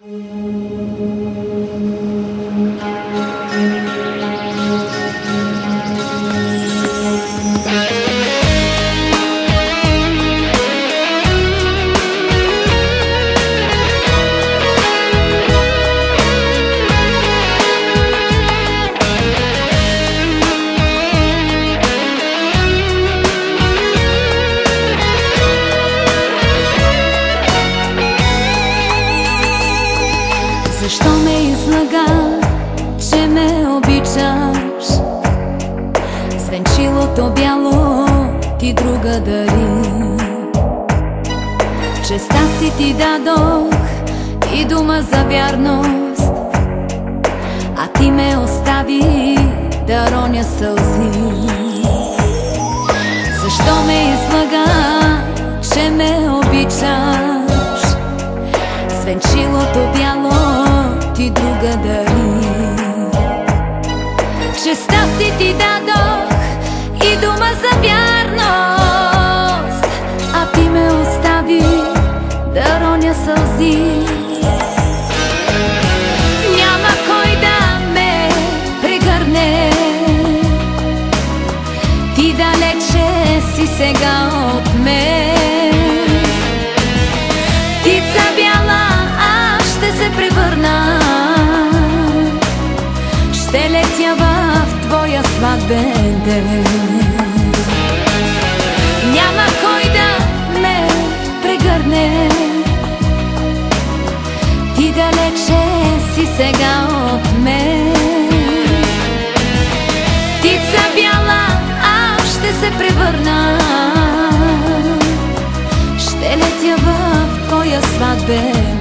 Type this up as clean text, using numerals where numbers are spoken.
Защо ме излага, че ме обичаш? Свенчилото бяло ти друга дари. Честа си ти дадох и дума за вярност, а ти ме остави да роня сълзи. Защо ме излага, че ме обичаш? Свенчилото бяло ти друга дари. Честа си ти дадох и дума за вярност, а ти ме остави да роня сълзи. Няма кой да ме прегърне, ти далече си сега от мен. Птица бяла, аз ще се превърна, ще летя в твоя сватбен ден. Няма кой да ме прегърне, ти далече си сега от мен. Птица бяла, аз ще се превърна, ще летя в твоя сватбен